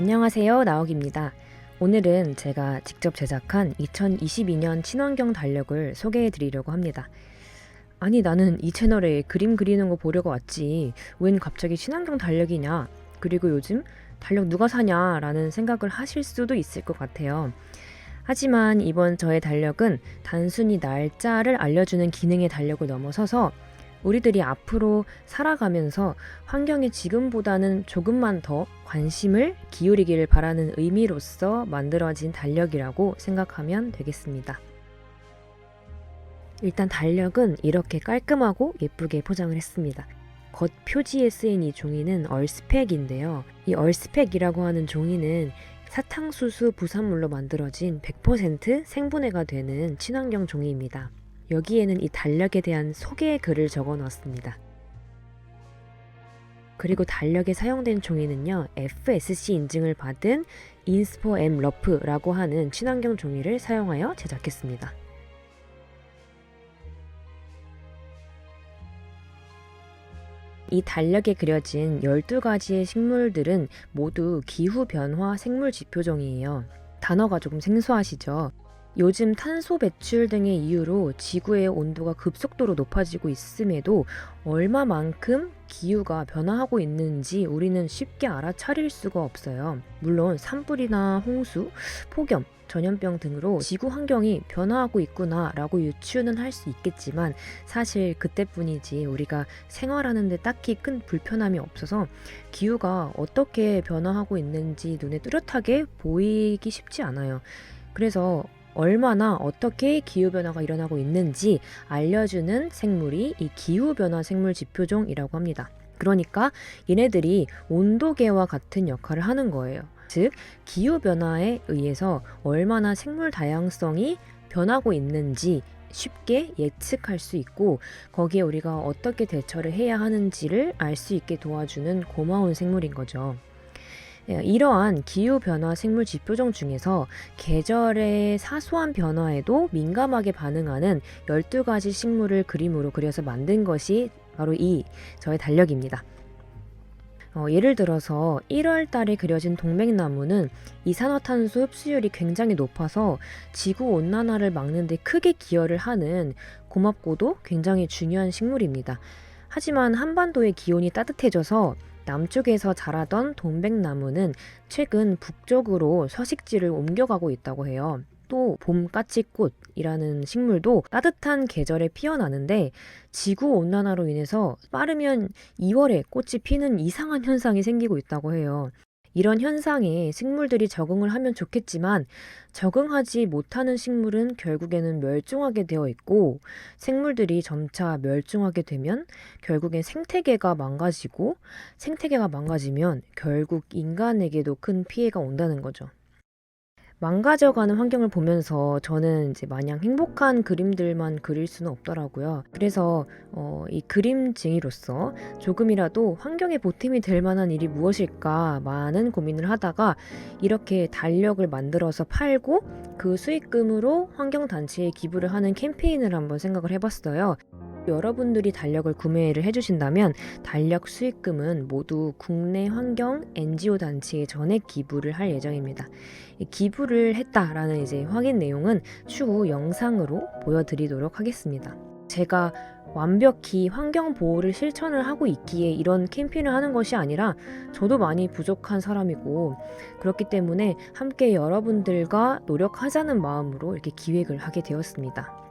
안녕하세요, 나옥입니다. 오늘은 제가 직접 제작한 2022년 친환경 달력을 소개해 드리려고 합니다. 아니, 나는 이 채널에 그림 그리는 거 보려고 왔지. 웬 갑자기 친환경 달력이냐? 그리고 요즘 달력 누가 사냐? 라는 생각을 하실 수도 있을 것 같아요. 하지만 이번 저의 달력은 단순히 날짜를 알려주는 기능의 달력을 넘어서서 우리들이 앞으로 살아가면서 환경에 지금보다는 조금만 더 관심을 기울이기를 바라는 의미로서 만들어진 달력이라고 생각하면 되겠습니다. 일단 달력은 이렇게 깔끔하고 예쁘게 포장을 했습니다. 겉 표지에 쓰인 이 종이는 얼스펙인데요. 이 얼스펙이라고 하는 종이는 사탕수수 부산물로 만들어진 100% 생분해가 되는 친환경 종이입니다. 여기에는 이 달력에 대한 소개 글을 적어 놨습니다. 그리고 달력에 사용된 종이는요, FSC 인증을 받은 인스포 M 러프라고 하는 친환경 종이를 사용하여 제작했습니다. 이 달력에 그려진 12가지의 식물들은 모두 기후변화 생물 지표종이에요. 단어가 조금 생소하시죠? 요즘 탄소 배출 등의 이유로 지구의 온도가 급속도로 높아지고 있음에도 얼마만큼 기후가 변화하고 있는지 우리는 쉽게 알아차릴 수가 없어요. 물론 산불이나 홍수, 폭염, 전염병 등으로 지구 환경이 변화하고 있구나 라고 유추는 할 수 있겠지만 사실 그때뿐이지 우리가 생활하는 데 딱히 큰 불편함이 없어서 기후가 어떻게 변화하고 있는지 눈에 뚜렷하게 보이기 쉽지 않아요. 그래서 얼마나 어떻게 기후변화가 일어나고 있는지 알려주는 생물이 이 기후변화 생물 지표종이라고 합니다. 그러니까 얘네들이 온도계와 같은 역할을 하는 거예요. 즉, 기후변화에 의해서 얼마나 생물 다양성이 변하고 있는지 쉽게 예측할 수 있고 거기에 우리가 어떻게 대처를 해야 하는지를 알 수 있게 도와주는 고마운 생물인 거죠. 이러한 기후변화 생물 지표종 중에서 계절의 사소한 변화에도 민감하게 반응하는 12가지 식물을 그림으로 그려서 만든 것이 바로 이 저의 달력입니다. 예를 들어서 1월 달에 그려진 동백나무는 이산화탄소 흡수율이 굉장히 높아서 지구온난화를 막는 데 크게 기여를 하는 고맙고도 굉장히 중요한 식물입니다. 하지만 한반도의 기온이 따뜻해져서 남쪽에서 자라던 동백나무는 최근 북쪽으로 서식지를 옮겨가고 있다고 해요. 또 봄까치꽃이라는 식물도 따뜻한 계절에 피어나는데 지구온난화로 인해서 빠르면 2월에 꽃이 피는 이상한 현상이 생기고 있다고 해요. 이런 현상에 식물들이 적응을 하면 좋겠지만 적응하지 못하는 식물은 결국에는 멸종하게 되어 있고 생물들이 점차 멸종하게 되면 결국엔 생태계가 망가지고 생태계가 망가지면 결국 인간에게도 큰 피해가 온다는 거죠. 망가져가는 환경을 보면서 저는 이제 마냥 행복한 그림들만 그릴 수는 없더라고요. 그래서 이 그림쟁이로서 조금이라도 환경에 보탬이 될 만한 일이 무엇일까 많은 고민을 하다가 이렇게 달력을 만들어서 팔고 그 수익금으로 환경단체에 기부를 하는 캠페인을 한번 생각을 해봤어요. 여러분들이 달력을 구매를 해주신다면 달력 수익금은 모두 국내 환경 NGO 단체에 전액 기부를 할 예정입니다. 기부를 했다라는 이제 확인 내용은 추후 영상으로 보여드리도록 하겠습니다. 제가 완벽히 환경 보호를 실천을 하고 있기에 이런 캠페인을 하는 것이 아니라 저도 많이 부족한 사람이고 그렇기 때문에 함께 여러분들과 노력하자는 마음으로 이렇게 기획을 하게 되었습니다.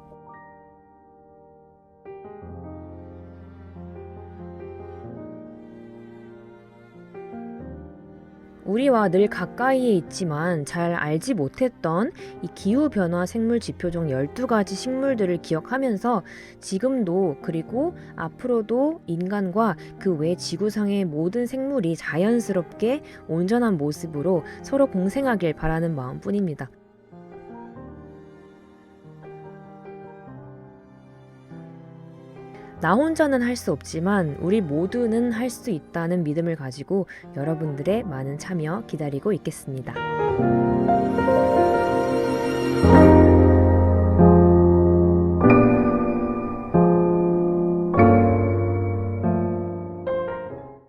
우리와 늘 가까이에 있지만 잘 알지 못했던 이 기후변화 생물 지표종 12가지 식물들을 기억하면서 지금도 그리고 앞으로도 인간과 그 외 지구상의 모든 생물이 자연스럽게 온전한 모습으로 서로 공생하길 바라는 마음뿐입니다. 나 혼자는 할 수 없지만 우리 모두는 할 수 있다는 믿음을 가지고 여러분들의 많은 참여 기다리고 있겠습니다.